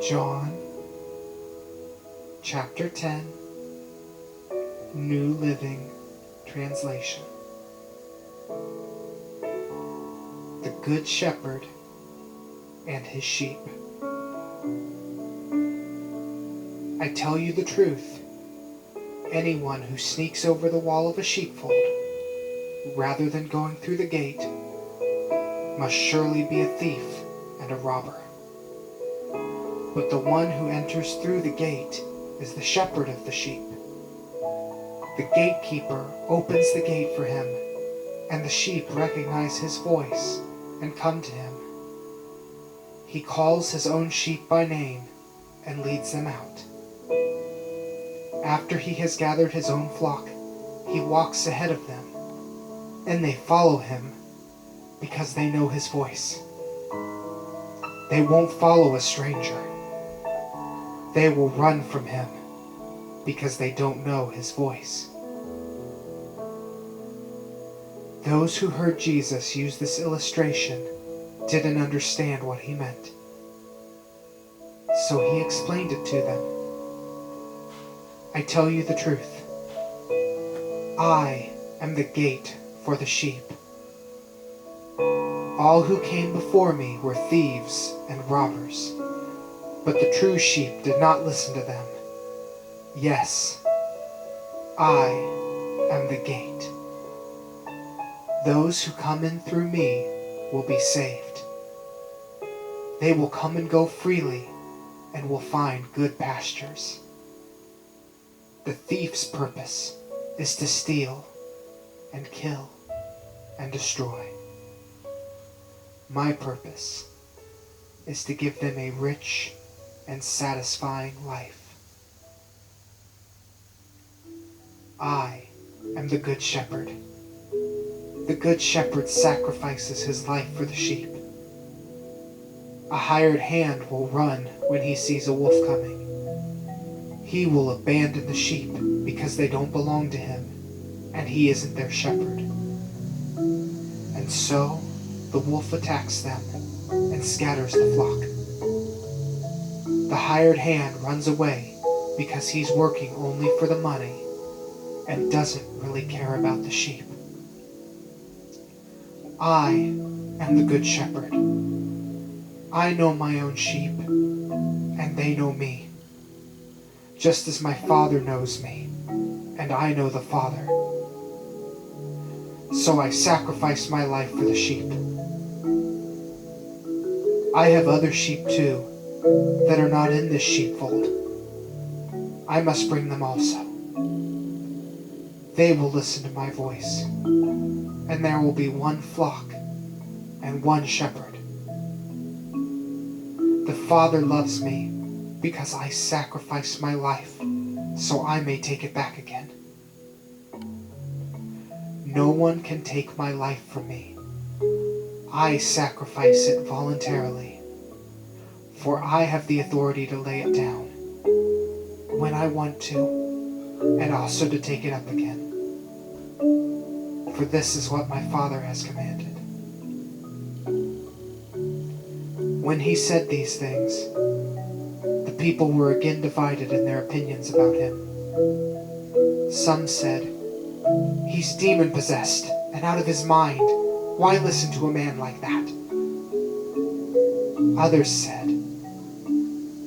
John chapter 10, New Living Translation. The Good Shepherd and his sheep. I tell you the truth, anyone who sneaks over the wall of a sheepfold rather than going through the gate must surely be a thief and a robber. But the one who enters through the gate is the shepherd of the sheep. The gatekeeper opens the gate for him, and the sheep recognize his voice and come to him. He calls his own sheep by name and leads them out. After he has gathered his own flock, he walks ahead of them, and they follow him because they know his voice. They won't follow a stranger. They will run from him because they don't know his voice. Those who heard Jesus use this illustration didn't understand what he meant. So he explained it to them. I tell you the truth. I am the gate for the sheep. All who came before me were thieves and robbers, but the true sheep did not listen to them. Yes, I am the gate. Those who come in through me will be saved. They will come and go freely and will find good pastures. The thief's purpose is to steal and kill and destroy. My purpose is to give them a rich and satisfying life. I am the Good Shepherd. The Good Shepherd sacrifices his life for the sheep. A hired hand will run when he sees a wolf coming. He will abandon the sheep because they don't belong to him, and he isn't their shepherd. And so the wolf attacks them and scatters the flock. The hired hand runs away because he's working only for the money and doesn't really care about the sheep. I am the Good Shepherd. I know my own sheep, and they know me, just as my Father knows me, and I know the Father. So I sacrifice my life for the sheep. I have other sheep too, that are not in this sheepfold. I must bring them also. They will listen to my voice, and there will be one flock and one shepherd. The Father loves me because I sacrificed my life so I may take it back again. No one can take my life from me. I sacrifice it voluntarily, for I have the authority to lay it down when I want to, and also to take it up again. For this is what my Father has commanded. When he said these things, the people were again divided in their opinions about him. Some said, "He's demon-possessed and out of his mind. Why listen to a man like that?" Others said,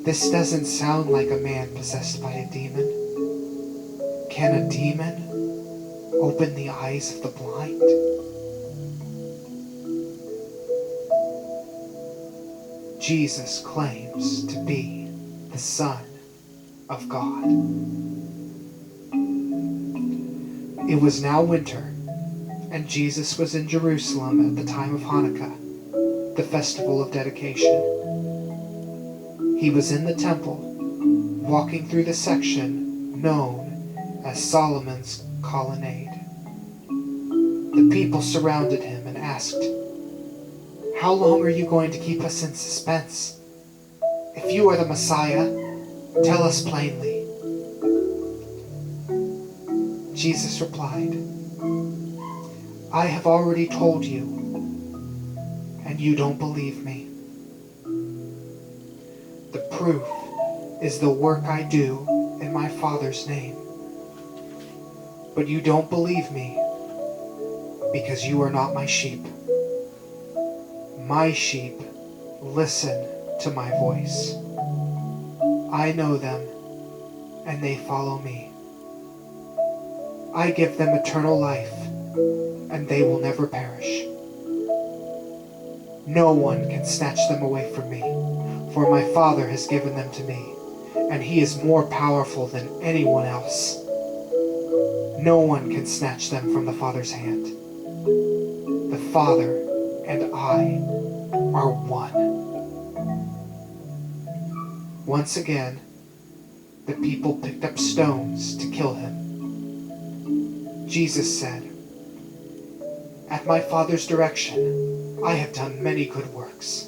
"This doesn't sound like a man possessed by a demon. Can a demon open the eyes of the blind?" Jesus claims to be the Son of God. It was now winter, and Jesus was in Jerusalem at the time of Hanukkah, the festival of dedication. He was in the temple, walking through the section known as Solomon's Colonnade. The people surrounded him and asked, "How long are you going to keep us in suspense? If you are the Messiah, tell us plainly." Jesus replied, "I have already told you, and you don't believe me. The proof is the work I do in my Father's name. But you don't believe me because you are not my sheep. My sheep listen to my voice. I know them, and they follow me. I give them eternal life, and they will never perish. No one can snatch them away from me, for my Father has given them to me, and He is more powerful than anyone else. No one can snatch them from the Father's hand. The Father and I are one. Once again, the people picked up stones to kill him. Jesus said, "At my Father's direction, I have done many good works.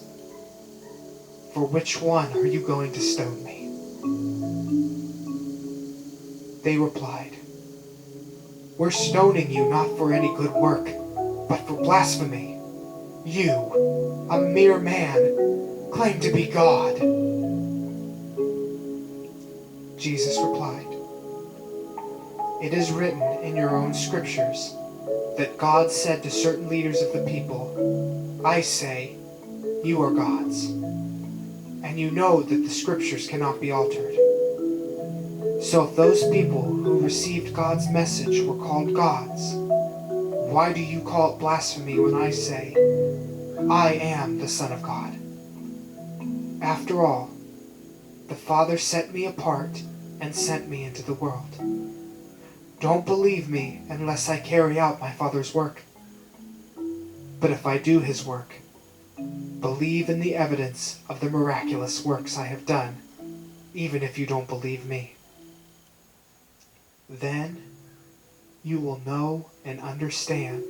For which one are you going to stone me?" They replied, "We're stoning you not for any good work, but for blasphemy. You, a mere man, claim to be God." Jesus replied, "It is written in your own scriptures that God said to certain leaders of the people, 'I say, you are gods.' And you know that the scriptures cannot be altered. So if those people who received God's message were called gods, why do you call it blasphemy when I say, 'I am the Son of God'? After all, the Father set me apart and sent me into the world. Don't believe me unless I carry out my Father's work. But if I do His work, believe in the evidence of the miraculous works I have done, even if you don't believe me. Then you will know and understand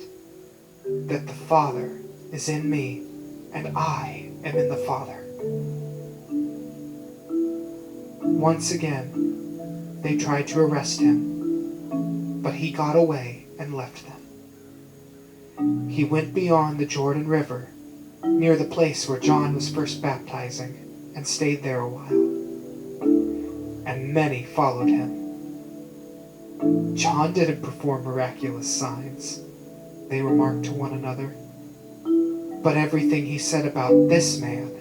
that the Father is in me and I am in the Father." Once again, they tried to arrest him, but he got away and left them. He went beyond the Jordan River, near the place where John was first baptizing, and stayed there a while. And many followed him. "John didn't perform miraculous signs," they remarked to one another, "but everything he said about this man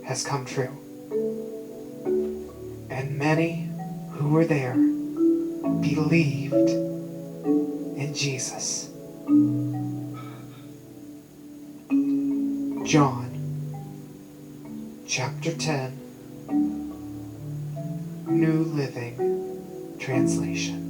has come true." And many who were there believed in Jesus. John chapter 10, New Living Translation.